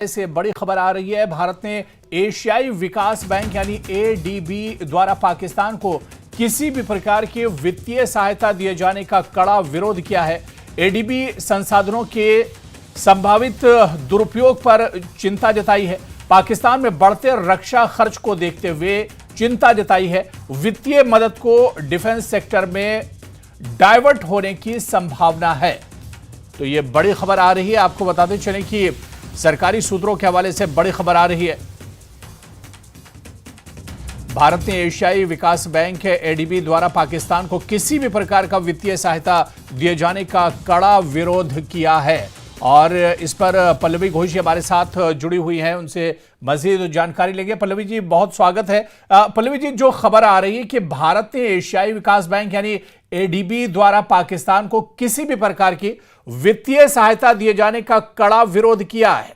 से बड़ी खबर आ रही है। भारत ने एशियाई विकास बैंक यानी एडीबी द्वारा पाकिस्तान को किसी भी प्रकार की वित्तीय सहायता दिए जाने का कड़ा विरोध किया है। एडीबी संसाधनों के संभावित दुरुपयोग पर चिंता जताई है। पाकिस्तान में बढ़ते रक्षा खर्च को देखते हुए चिंता जताई है। वित्तीय मदद को डिफेंस सेक्टर में डाइवर्ट होने की संभावना है। तो ये बड़ी खबर आ रही है। आपको बताते चलें कि सरकारी सूत्रों के हवाले से बड़ी खबर आ रही है। भारत ने एशियाई विकास बैंक एडीबी द्वारा पाकिस्तान को किसी भी प्रकार का वित्तीय सहायता दिए जाने का कड़ा विरोध किया है और इस पर पल्लवी घोष हमारे साथ जुड़ी हुई हैं, उनसे मजीद जानकारी लेंगे। पल्लवी जी, बहुत स्वागत है। पल्लवी जी, जो खबर आ रही है कि भारत ने एशियाई विकास बैंक यानी एडीबी द्वारा पाकिस्तान को किसी भी प्रकार की वित्तीय सहायता दिए जाने का कड़ा विरोध किया है।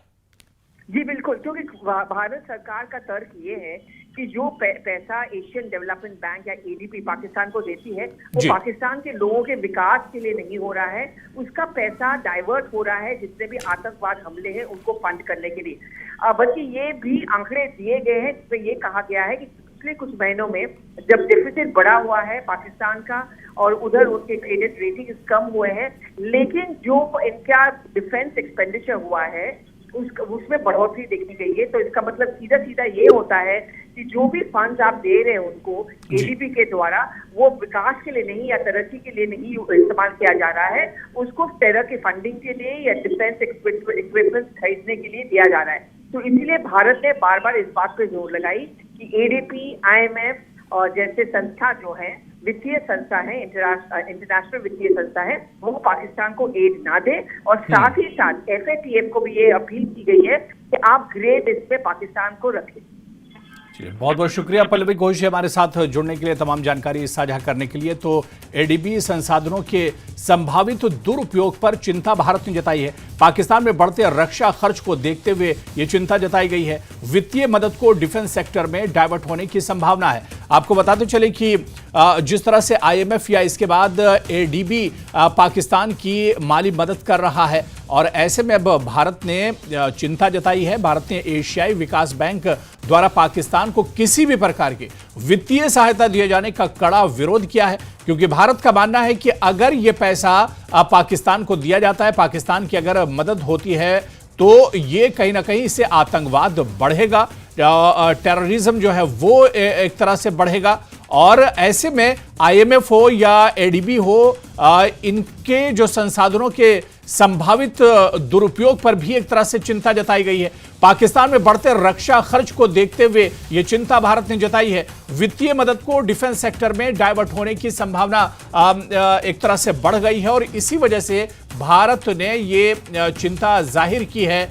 जी बिल्कुल, क्योंकि भारत सरकार का तर्क ये है कि जो पैसा एशियन डेवलपमेंट बैंक या एडीबी पाकिस्तान को देती है वो पाकिस्तान के लोगों के विकास के लिए नहीं हो रहा है, उसका पैसा डाइवर्ट हो रहा है जितने भी आतंकवाद हमले हैं उनको फंड करने के लिए। बल्कि ये भी आंकड़े दिए गए हैं जिसमें ये कहा गया है कि पिछले कुछ महीनों में जब डिफिसिट बढ़ा हुआ है पाकिस्तान का और उधर उनके क्रेडिट रेटिंग कम हुए हैं, लेकिन जो इनका डिफेंस एक्सपेंडिचर हुआ है उसमें बढ़ोतरी देखी गई है। तो इसका मतलब सीधा सीधा ये होता है कि जो भी फंड्स आप दे रहे हैं उनको एडीबी के द्वारा, वो विकास के लिए नहीं या तरक्की के लिए नहीं इस्तेमाल किया जा रहा है, उसको टेरर की फंडिंग के लिए या डिफेंस इक्विपमेंट खरीदने के लिए दिया जा रहा है। तो इसीलिए भारत ने बार बार इस बात पर जोर लगाई कि एडीबी, आईएमएफ और जैसे संस्था जो है वित्तीय संस्था है, इंटरनेशनल वित्तीय संस्था है, वो पाकिस्तान को एड ना दे। और साथ ही साथ एफएटीएफ को भी ये अपील की गई है कि आप ग्रे लिस्ट पे पाकिस्तान को रखें। बहुत बहुत शुक्रिया पल्लवी घोष हमारे साथ जुड़ने के लिए, तमाम जानकारी साझा करने के लिए। तो एडीबी संसाधनों के संभावित दुरुपयोग पर चिंता भारत ने जताई है। पाकिस्तान में बढ़ते रक्षा खर्च को देखते हुए ये चिंता जताई गई है। वित्तीय मदद को डिफेंस सेक्टर में डाइवर्ट होने की संभावना है। आपको बताते चले कि जिस तरह से आईएमएफ या इसके बाद एडीबी पाकिस्तान की माली मदद कर रहा है और ऐसे में अब भारत ने चिंता जताई है। भारत ने एशियाई विकास बैंक द्वारा पाकिस्तान को किसी भी प्रकार की वित्तीय सहायता दिए जाने का कड़ा विरोध किया है, क्योंकि भारत का मानना है कि अगर यह पैसा पाकिस्तान को दिया जाता है, पाकिस्तान की अगर मदद होती है तो ये कहीं ना कहीं इससे आतंकवाद बढ़ेगा, टेररिज्म जो है वो एक तरह से बढ़ेगा। और ऐसे में आईएमएफ हो या एडीबी हो, इनके जो संसाधनों के संभावित दुरुपयोग पर भी एक तरह से चिंता जताई गई है। पाकिस्तान में बढ़ते रक्षा खर्च को देखते हुए यह चिंता भारत ने जताई है। वित्तीय मदद को डिफेंस सेक्टर में डाइवर्ट होने की संभावना एक तरह से बढ़ गई है और इसी वजह से भारत ने ये चिंता जाहिर की है